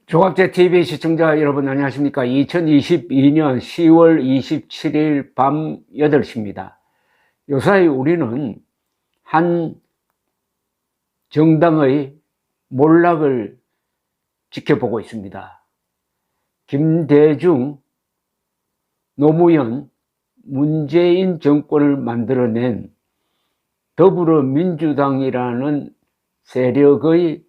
조갑제TV 시청자 여러분 안녕하십니까. 2022년 10월 27일 밤 8시입니다. 요사이 우리는 한 정당의 몰락을 지켜보고 있습니다. 김대중, 노무현, 문재인 정권을 만들어낸 더불어민주당이라는 세력의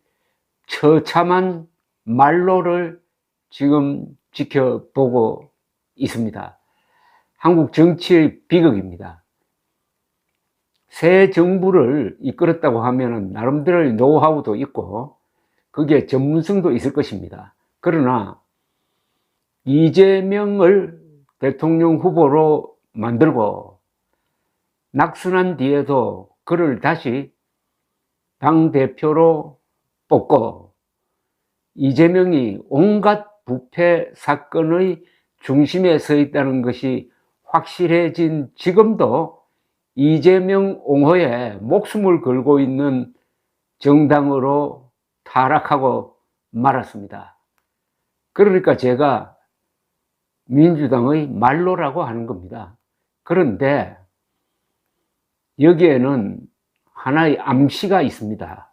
처참한 말로를 지금 지켜보고 있습니다. 한국 정치의 비극입니다. 새 정부를 이끌었다고 하면 나름대로의 노하우도 있고 그게 전문성도 있을 것입니다. 그러나 이재명을 대통령 후보로 만들고 낙선한 뒤에도 그를 다시 당대표로 뽑고 이재명이 온갖 부패 사건의 중심에 서 있다는 것이 확실해진 지금도 이재명 옹호에 목숨을 걸고 있는 정당으로 타락하고 말았습니다. 그러니까 제가 민주당의 말로라고 하는 겁니다. 그런데 여기에는 하나의 암시가 있습니다.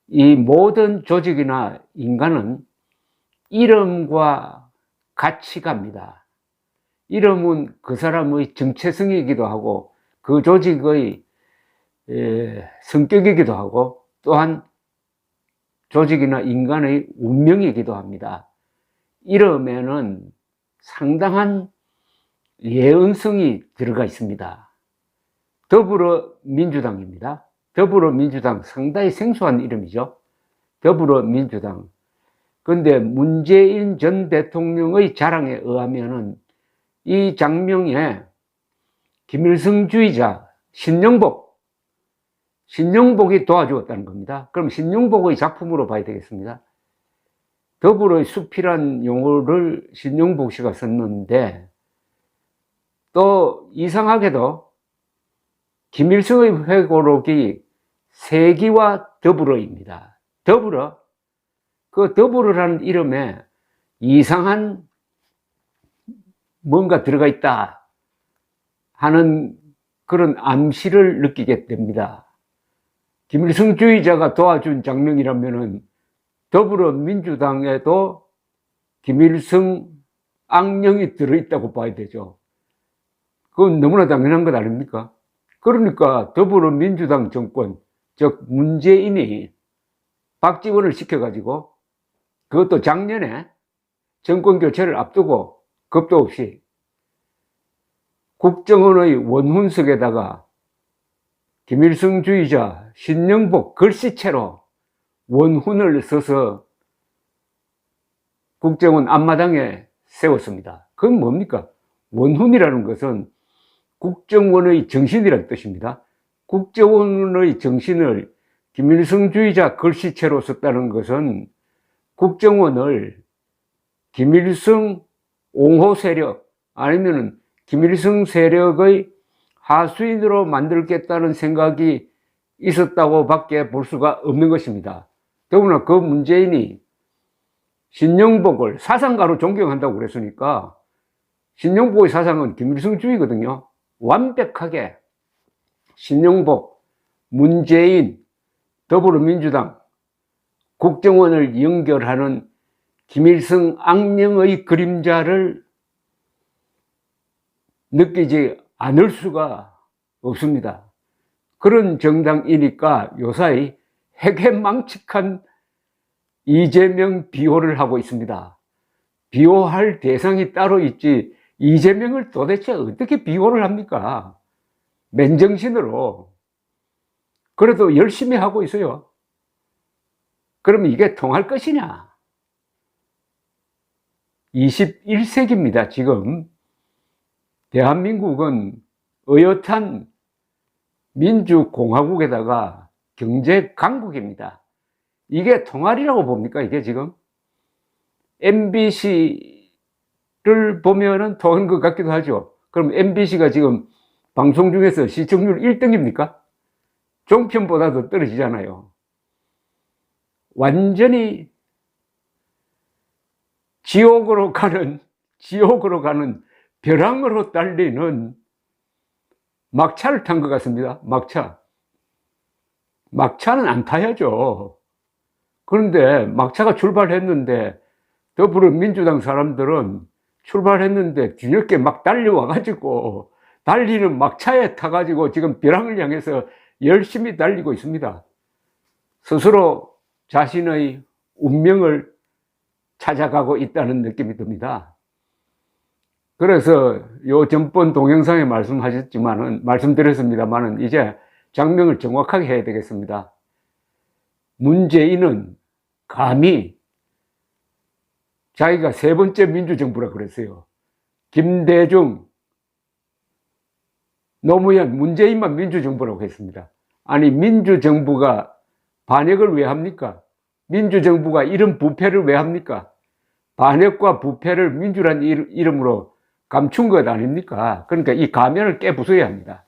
이 모든 조직이나 인간은 이름과 같이 갑니다. 이름은 그 사람의 정체성이기도 하고 그 조직의 성격이기도 하고 또한 조직이나 인간의 운명이기도 합니다. 이름에는 상당한 예언성이 들어가 있습니다. 더불어민주당입니다. 더불어민주당 상당히 생소한 이름이죠. 더불어민주당. 그런데 문재인 전 대통령의 자랑에 의하면은 이 장명에 김일성주의자 신영복이 도와주었다는 겁니다. 그럼 신영복의 작품으로 봐야 되겠습니다. 더불어의 숲이란 용어를 신영복 씨가 썼는데 또 이상하게도 김일성의 회고록이 세기와 더불어입니다. 더불어, 그 더불어라는 이름에 이상한 뭔가 들어가 있다 하는 그런 암시를 느끼게 됩니다. 김일성주의자가 도와준 장면이라면은 더불어민주당에도 김일성 악령이 들어있다고 봐야 되죠. 그건 너무나 당연한 것 아닙니까? 그러니까 더불어민주당 정권, 즉 문재인이 박지원을 시켜가지고 그것도 작년에 정권 교체를 앞두고 겁도 없이 국정원의 원훈석에다가 김일성주의자 신영복 글씨체로 원훈을 써서 국정원 앞마당에 세웠습니다. 그건 뭡니까? 원훈이라는 것은 국정원의 정신이라는 뜻입니다. 국정원의 정신을 김일성주의자 글씨체로 썼다는 것은 국정원을 김일성 옹호 세력 아니면 김일성 세력의 하수인으로 만들겠다는 생각이 있었다고 밖에 볼 수가 없는 것입니다. 더구나 그 문재인이 신영복을 사상가로 존경한다고 그랬으니까 신영복의 사상은 김일성주의거든요. 완벽하게 신영복, 문재인, 더불어민주당, 국정원을 연결하는 김일성 악령의 그림자를 느끼지 않을 수가 없습니다. 그런 정당이니까 요사이 핵해망측한 이재명 비호를 하고 있습니다. 비호할 대상이 따로 있지 이재명을 도대체 어떻게 비호를 합니까? 맨정신으로. 그래도 열심히 하고 있어요. 그러면 이게 통할 것이냐? 21세기입니다, 지금. 대한민국은 어엿한 민주공화국에다가 경제강국입니다. 이게 통할이라고 봅니까, 이게 지금? MBC를 보면은 통한 것 같기도 하죠. 그럼 MBC가 지금 방송 중에서 시청률 1등입니까? 종편보다도 떨어지잖아요. 완전히 지옥으로 가는 벼랑으로 달리는 막차를 탄 것 같습니다. 막차는 안 타야죠. 그런데 막차가 출발했는데 더불어민주당 사람들은 출발했는데 뒤늦게 막 달려와가지고 달리는 막차에 타가지고 지금 벼랑을 향해서 열심히 달리고 있습니다. 스스로 자신의 운명을 찾아가고 있다는 느낌이 듭니다. 그래서 요 전번 동영상에 말씀드렸습니다만은 이제 장명을 정확하게 해야 되겠습니다. 문재인은 감히 자기가 세 번째 민주정부라 그랬어요. 김대중, 노무현, 문재인만 민주정부라고 했습니다. 아니, 민주정부가 반역을 왜 합니까? 민주정부가 이런 부패를 왜 합니까? 반역과 부패를 민주란 이름으로 감춘 것 아닙니까? 그러니까 이 가면을 깨부숴야 합니다.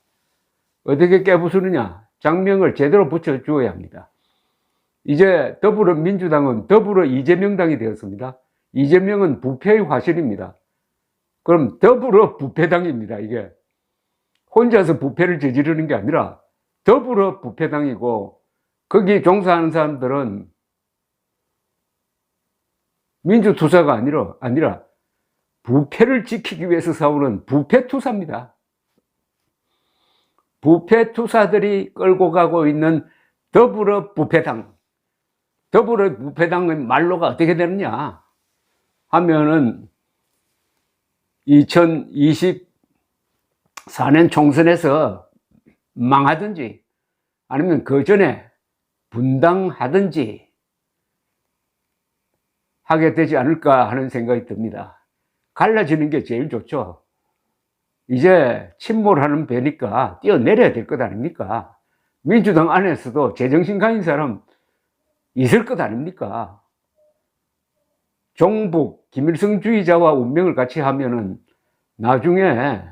어떻게 깨부수느냐? 장명을 제대로 붙여주어야 합니다. 이제 더불어민주당은 더불어 이재명당이 되었습니다. 이재명은 부패의 화신입니다. 그럼 더불어 부패당입니다. 이게 혼자서 부패를 저지르는 게 아니라 더불어 부패당이고, 거기 종사하는 사람들은 민주투사가 아니라 부패를 지키기 위해서 싸우는 부패투사입니다. 부패투사들이 끌고 가고 있는 더불어 부패당. 더불어 부패당의 말로가 어떻게 되느냐 하면은 2024년 총선에서 망하든지 아니면 그 전에 분당하든지 하게 되지 않을까 하는 생각이 듭니다. 갈라지는 게 제일 좋죠. 이제 침몰하는 배니까 뛰어내려야 될 것 아닙니까? 민주당 안에서도 제정신 가진 사람 있을 것 아닙니까? 종북, 김일성주의자와 운명을 같이 하면은 나중에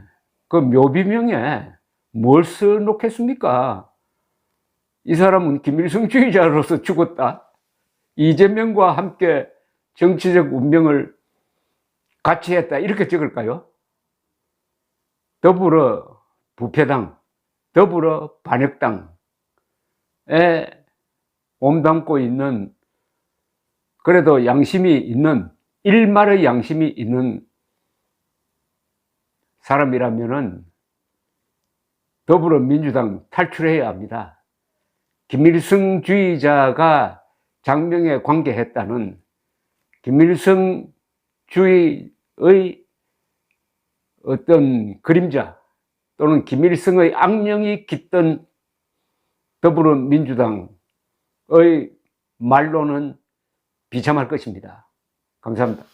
그 묘비명에 뭘 써놓겠습니까? 이 사람은 김일성주의자로서 죽었다. 이재명과 함께 정치적 운명을 같이 했다. 이렇게 적을까요? 더불어 부패당, 더불어 반역당에 몸담고 있는, 그래도 양심이 있는, 일말의 양심이 있는 사람이라면은 더불어민주당 탈출해야 합니다. 김일성주의자가 장명에 관계했다는 김일성주의의 어떤 그림자 또는 김일성의 악령이 깃든 더불어민주당의 말로는 비참할 것입니다. 감사합니다.